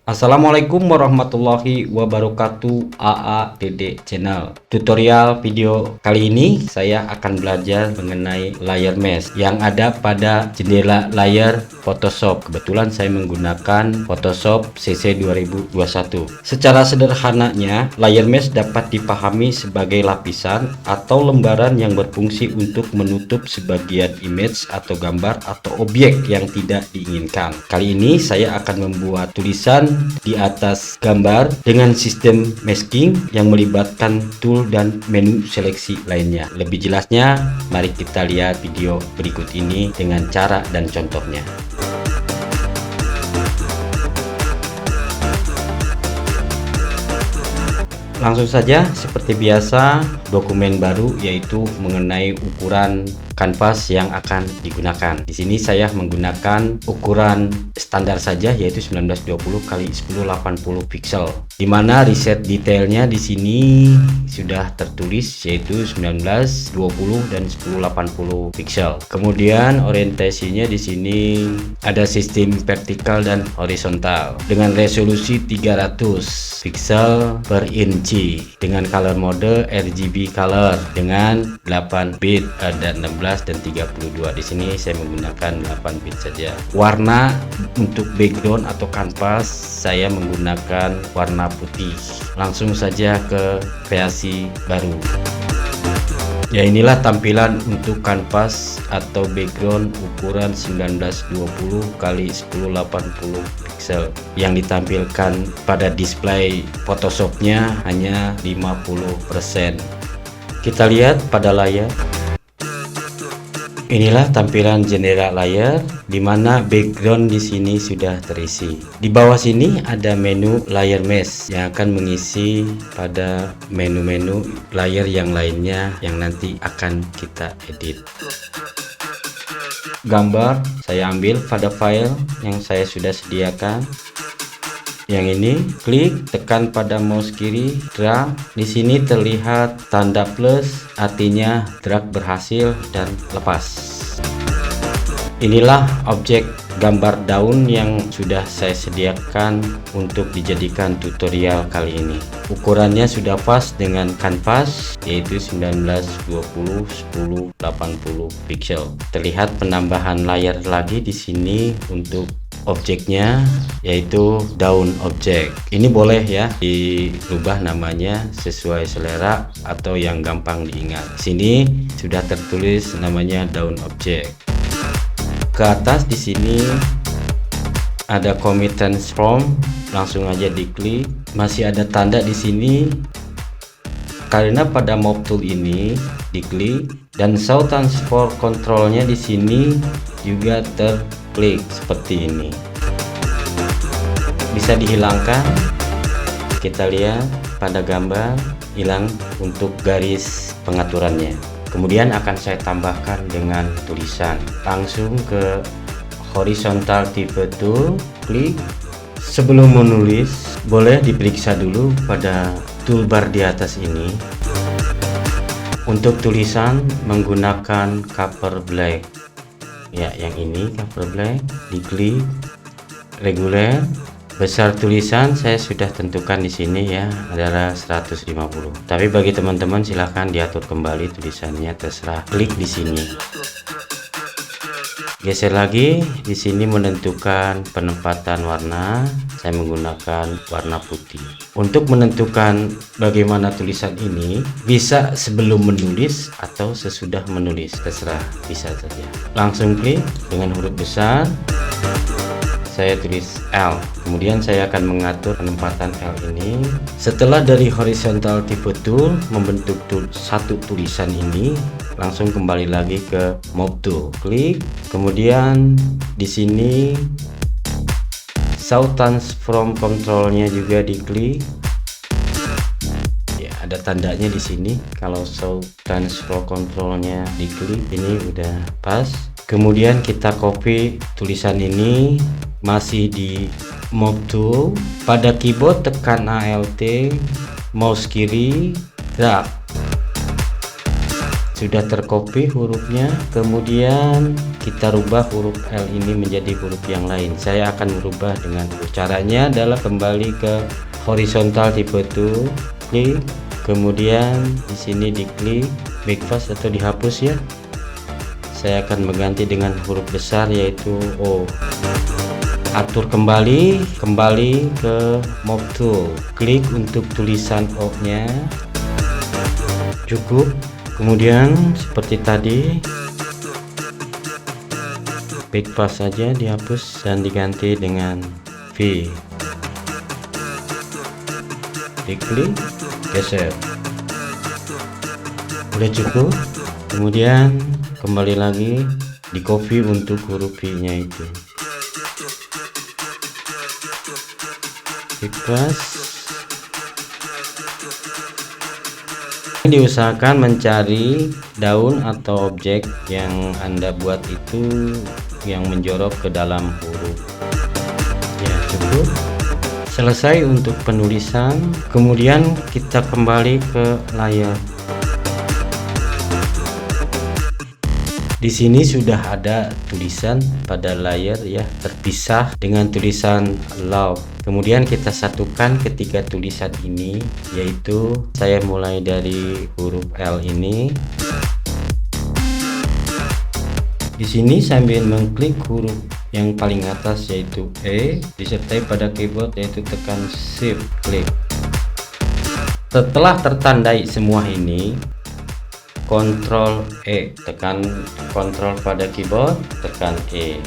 Assalamualaikum warahmatullahi wabarakatuh. AA Dede Channel. Tutorial video kali ini saya akan belajar mengenai layer mesh yang ada pada jendela layar Photoshop. Kebetulan saya menggunakan Photoshop CC 2021. Secara sederhananya, layer mesh dapat dipahami sebagai lapisan atau lembaran yang berfungsi untuk menutup sebagian image atau gambar atau objek yang tidak diinginkan. Kali ini saya akan membuat tulisan di atas gambar dengan sistem masking yang melibatkan tool dan menu seleksi lainnya. Lebih jelasnya, mari kita lihat video berikut ini dengan cara dan contohnya. Langsung saja, seperti biasa, dokumen baru yaitu mengenai ukuran kanvas yang akan digunakan. Di sini saya menggunakan ukuran standar saja yaitu 1920 x 1080 pixel. Di mana riset detailnya di sini sudah tertulis yaitu 1920 dan 1080 pixel. Kemudian orientasinya di sini ada sistem vertikal dan horizontal dengan resolusi 300 pixel per inci dengan color mode RGB color dengan 8 bit dan 16 dan 32. Di sini saya menggunakan 8 bit saja. Warna untuk background atau kanvas saya menggunakan warna putih. Langsung saja ke kreasi baru. Ya, inilah tampilan untuk kanvas atau background ukuran 1920 x 1080 pixel yang ditampilkan pada display Photoshopnya hanya 50%. Kita lihat pada layar. Inilah tampilan jendela layar di mana background di sini sudah terisi. Di bawah sini ada menu layer mesh yang akan mengisi pada menu-menu layer yang lainnya yang nanti akan kita edit. Gambar saya ambil pada file yang saya sudah sediakan. Yang ini, klik, tekan pada mouse kiri, drag. Di sini terlihat tanda plus, artinya drag berhasil dan lepas. Inilah objek gambar daun yang sudah saya sediakan untuk dijadikan tutorial kali ini. Ukurannya sudah pas dengan kanvas yaitu 1920 1080 pixel. Terlihat penambahan layar lagi di sini untuk objeknya yaitu daun objek. Ini boleh ya dirubah namanya sesuai selera atau yang gampang diingat. Sini sudah tertulis namanya daun objek. Ke atas di sini ada commit transform, langsung aja diklik. Masih ada tanda di sini karena pada mob tool ini diklik dan show transform controlnya di sini juga terklik seperti ini. Bisa dihilangkan. Kita lihat pada gambar hilang untuk garis pengaturannya. Kemudian akan saya tambahkan dengan tulisan. Langsung ke horizontal type tool, klik. Sebelum menulis boleh diperiksa dulu pada toolbar di atas ini. Untuk tulisan menggunakan cover black. Ya, yang ini cover black, diklik reguler. Besar tulisan saya sudah tentukan di sini ya, adalah 150. Tapi bagi teman-teman silahkan diatur kembali tulisannya, terserah. Klik di sini. Geser lagi di sini menentukan penempatan warna. Saya menggunakan warna putih. Untuk menentukan bagaimana tulisan ini bisa sebelum menulis atau sesudah menulis, terserah, bisa saja. Langsung klik dengan huruf besar. Saya tulis L, kemudian saya akan mengatur penempatan L ini. Setelah dari horizontal type tool membentuk satu tulisan ini, langsung kembali lagi ke mob tool, klik, kemudian di sini show transform controlnya juga diklik. Ya, ada tandanya di sini. Kalau show transform controlnya diklik, ini udah pas. Kemudian kita copy tulisan ini. Masih di mob tool, pada keyboard tekan Alt, mouse kiri, drag. sudah tercopy hurufnya, kemudian kita rubah huruf L ini menjadi huruf yang lain. Saya akan merubah dengan caranya adalah kembali ke horizontal tipe 2, klik, kemudian di sini diklik backpass atau dihapus ya. Saya akan mengganti dengan huruf besar yaitu O. Atur kembali ke Move Tool, klik untuk tulisan O nya, cukup. Kemudian seperti tadi, backpass saja dihapus dan diganti dengan V. Diklik, geser. Udah cukup. Kemudian kembali lagi di copy untuk huruf V nya itu. Backpass. Diusahakan mencari daun atau objek yang Anda buat itu yang menjorok ke dalam huruf. Ya, cukup. Selesai untuk penulisan. Kemudian kita kembali ke layar. Di sini sudah ada tulisan pada layar ya, terpisah dengan tulisan love. Kemudian kita satukan ketiga tulisan ini, yaitu saya mulai dari huruf L ini. Di sini sambil mengklik huruf yang paling atas yaitu E, disertai pada keyboard yaitu tekan Shift klik. Setelah tertandai semua ini, Ctrl E, tekan Ctrl pada keyboard, tekan E.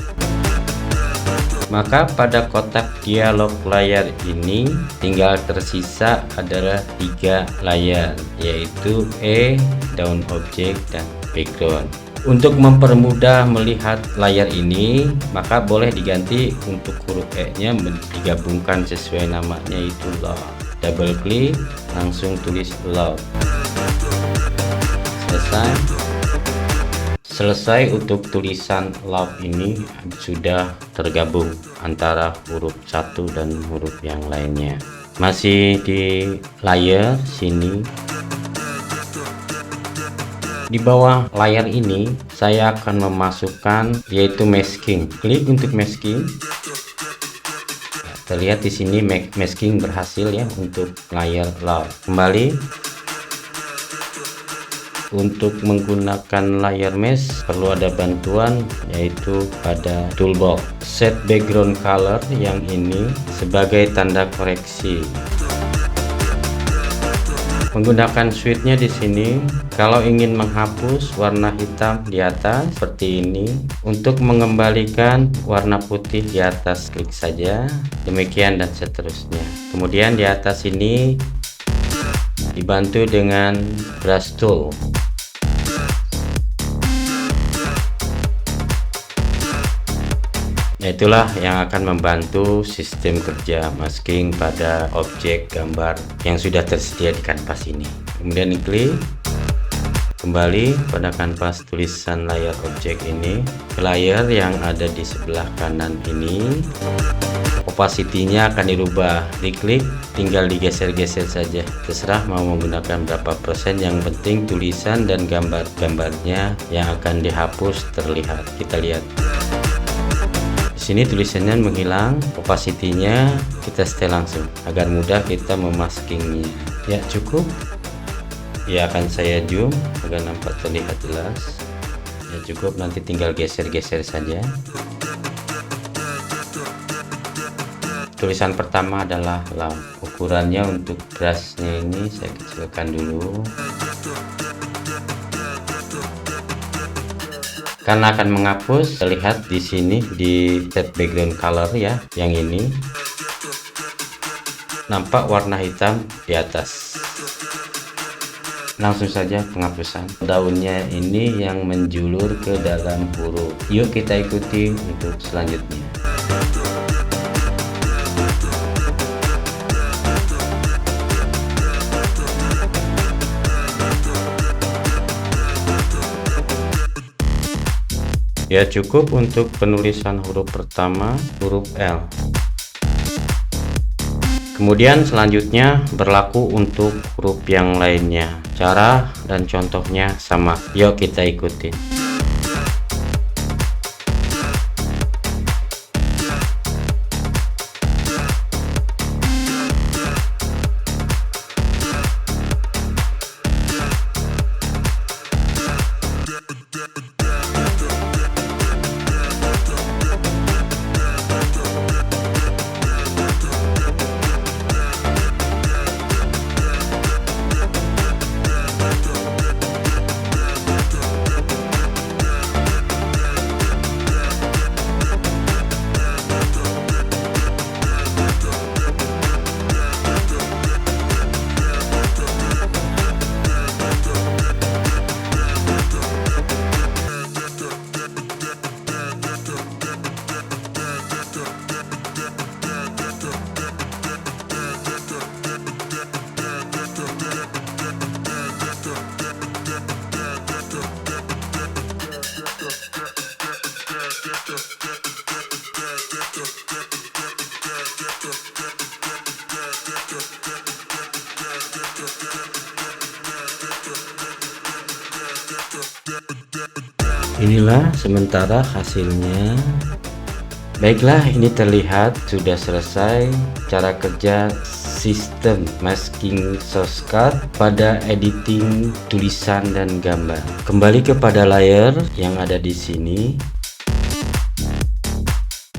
Maka pada kotak dialog layar ini tinggal tersisa adalah 3 layar, yaitu E, daun objek, dan background. Untuk mempermudah melihat layar ini, maka boleh diganti untuk huruf E nya digabungkan sesuai namanya, yaitu love. Double klik, langsung tulis love. Selesai untuk tulisan love ini sudah tergabung antara huruf satu dan huruf yang lainnya. Masih di layar sini, di bawah layar ini saya akan memasukkan yaitu masking. Klik untuk masking. Terlihat di sini masking berhasil ya untuk layar love. Kembali. Untuk menggunakan layar mesh perlu ada bantuan, yaitu pada toolbox. Set background color yang ini sebagai tanda koreksi. Menggunakan switchnya di sini. Kalau ingin menghapus warna hitam di atas seperti ini, untuk mengembalikan warna putih di atas klik saja. Demikian dan seterusnya. Kemudian di atas ini dibantu dengan brush tool. Nah, itulah yang akan membantu sistem kerja masking pada objek gambar yang sudah tersedia di kanvas ini. Kemudian diklik kembali pada kanvas tulisan layar objek ini ke layar yang ada di sebelah kanan ini. Opacity-nya akan dirubah, diklik tinggal digeser-geser saja, terserah mau menggunakan berapa persen, yang penting tulisan dan gambar-gambarnya yang akan dihapus terlihat. Kita lihat di sini tulisannya menghilang, opacity-nya kita setel langsung agar mudah kita memaskingnya. Ya, cukup ya, akan saya zoom agar nampak terlihat jelas. Ya, cukup, nanti tinggal geser-geser saja. Tulisan pertama adalah love. Ukurannya untuk brushnya ini saya kecilkan dulu karena akan menghapus. Terlihat di sini di set background color ya, yang ini nampak warna hitam di atas. Langsung saja penghapusan. Daunnya ini yang menjulur ke dalam huruf. Yuk kita ikuti untuk selanjutnya. Ya, cukup untuk penulisan huruf pertama, huruf L. Kemudian selanjutnya berlaku untuk huruf yang lainnya. Cara dan contohnya sama. Yuk kita ikuti. Inilah sementara hasilnya. Baiklah, ini terlihat sudah selesai cara kerja sistem masking source card pada editing tulisan dan gambar. Kembali kepada layer yang ada di sini.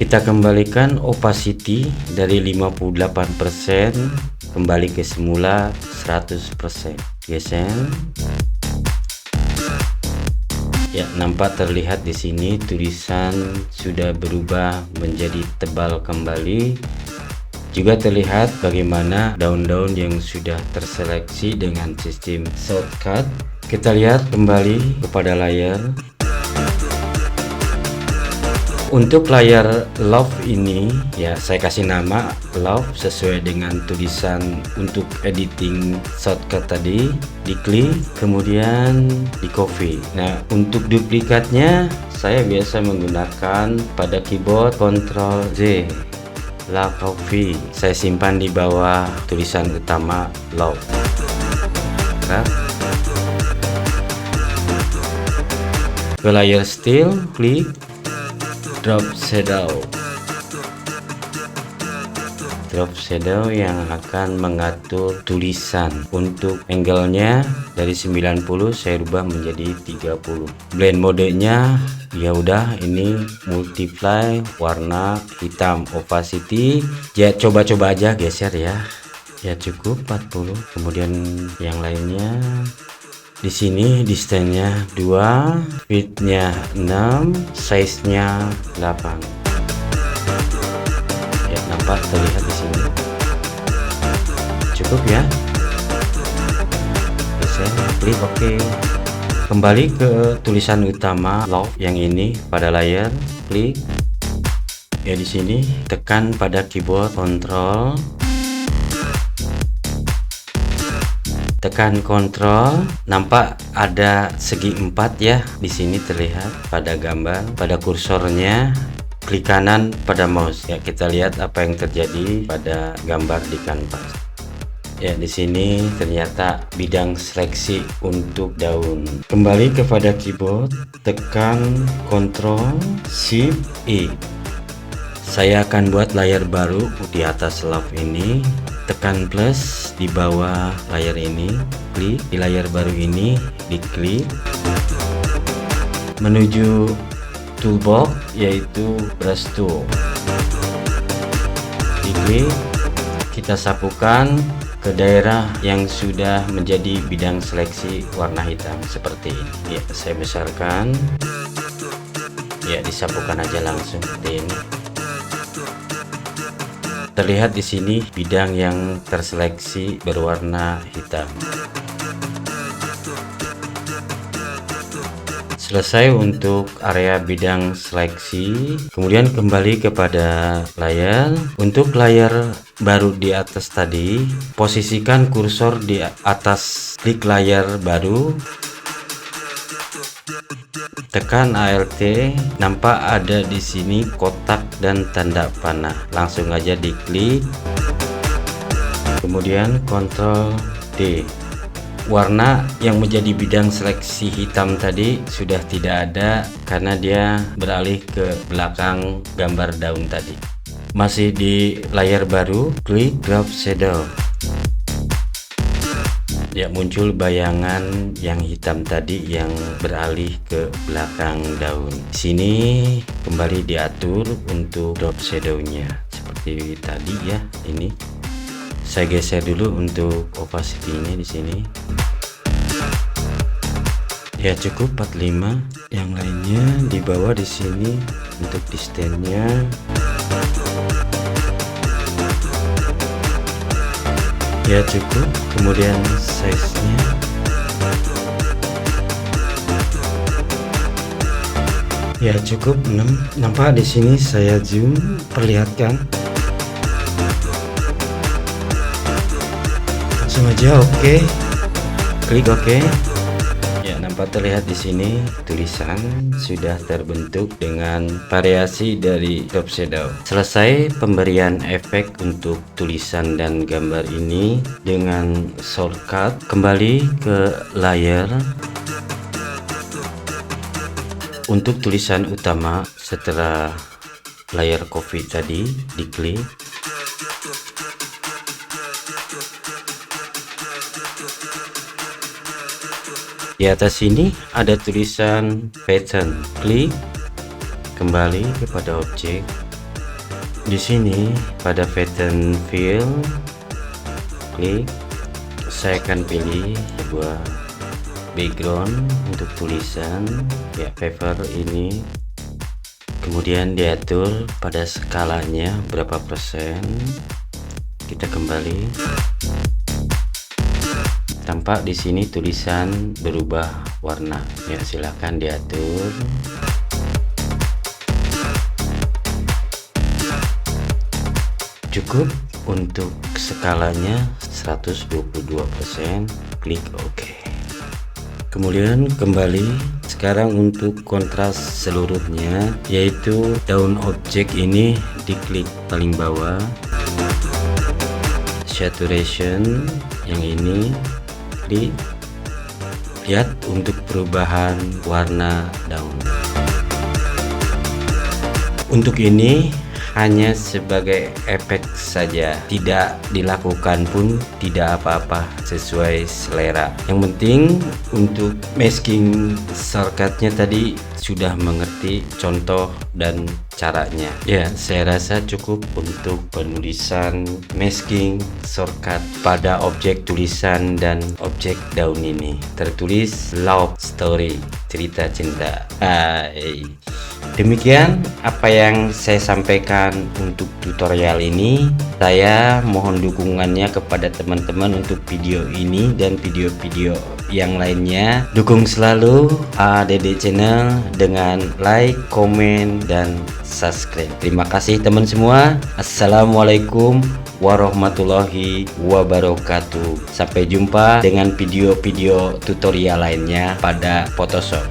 Kita kembalikan opacity dari 58% kembali ke semula 100%. Geser. Ya, nampak terlihat di sini tulisan sudah berubah menjadi tebal kembali. Juga terlihat bagaimana daun-daun yang sudah terseleksi dengan sistem shortcut. Kita lihat kembali kepada layar. Untuk layar love ini ya saya kasih nama love sesuai dengan tulisan untuk editing shortcut tadi. Diklik kemudian di copy. Nah, untuk duplikatnya saya biasa menggunakan pada keyboard Ctrl Z, la copy. Saya simpan di bawah tulisan utama love. Nah, ke layer still, klik drop shadow yang akan mengatur tulisan. Untuk angle-nya dari 90 saya rubah menjadi 30. Blend modenya ya udah, ini multiply warna hitam, opacity ya coba-coba aja, geser ya cukup 40. Kemudian yang lainnya di sini distance-nya 2, width-nya 6, size-nya 8. Ya, nampak terlihat di sini. Cukup ya. Bisa klik OK. Kembali ke tulisan utama love yang ini pada layar, klik. Ya, di sini tekan pada keyboard Ctrl. Tekan Ctrl, nampak ada segi 4 ya. Di sini terlihat pada gambar, pada kursornya. Klik kanan pada mouse. Ya, kita lihat apa yang terjadi pada gambar di kanvas. Ya, di sini ternyata bidang seleksi untuk daun. Kembali kepada keyboard, tekan Ctrl Shift E. Saya akan buat layar baru di atas love ini. Tekan plus di bawah layar ini, klik di layar baru ini, diklik menuju toolbox yaitu brush tool, diklik, kita sapukan ke daerah yang sudah menjadi bidang seleksi warna hitam seperti ini. Ya, saya besarkan, ya disapukan aja langsung seperti ini. Terlihat di sini bidang yang terseleksi berwarna hitam. Selesai untuk area bidang seleksi. Kemudian kembali kepada layar. Untuk layar baru di atas tadi, posisikan kursor di atas klik layar baru. Tekan Alt, nampak ada di sini kotak dan tanda panah. Langsung aja diklik. kemudian Ctrl D. Warna yang menjadi bidang seleksi hitam tadi sudah tidak ada karena dia beralih ke belakang gambar daun tadi. Masih di layar baru, klik drop shadow. Ya, muncul bayangan yang hitam tadi yang beralih ke belakang daun. Sini kembali diatur untuk drop shadow-nya seperti tadi ya. Ini saya geser dulu untuk opacity-nya di sini. Ya cukup 45. Yang lainnya di bawah di sini untuk distance-nya. Ya cukup, kemudian size-nya ya cukup 6. Nampak di sini saya zoom perlihatkan. Langsung aja oke. Klik oke. Ya, nampak terlihat di sini tulisan sudah terbentuk dengan variasi dari drop shadow. Selesai pemberian efek untuk tulisan dan gambar ini dengan shortcut, kembali ke layar. Untuk tulisan utama setelah layar coffee tadi diklik. Di atas sini ada tulisan pattern. Klik, kembali kepada objek. Di sini pada pattern fill, klik. Saya akan pilih sebuah background untuk tulisan ya, paper ini. Kemudian diatur pada skalanya berapa persen. Kita kembali. Tampak di sini tulisan berubah warna. Ya, silahkan diatur. Cukup untuk skalanya 122%. Klik OK. Kemudian kembali. Sekarang untuk kontras seluruhnya, yaitu daun objek ini diklik paling bawah. Saturation yang ini. Lihat untuk perubahan warna daun. Untuk ini hanya sebagai efek saja, tidak dilakukan pun tidak apa-apa, sesuai selera. Yang penting untuk masking shortcutnya tadi sudah mengerti contoh dan caranya. Ya, saya rasa cukup untuk penulisan masking shortcut pada objek tulisan dan objek daun ini. Tertulis love story, cerita cinta. Demikian apa yang saya sampaikan untuk tutorial ini. Saya mohon dukungannya kepada teman-teman untuk video ini dan video-video yang lainnya. Dukung selalu ADD Channel dengan like, komen, dan subscribe. Terima kasih teman semua. Assalamualaikum warahmatullahi wabarakatuh. Sampai jumpa dengan video-video tutorial lainnya pada Photoshop.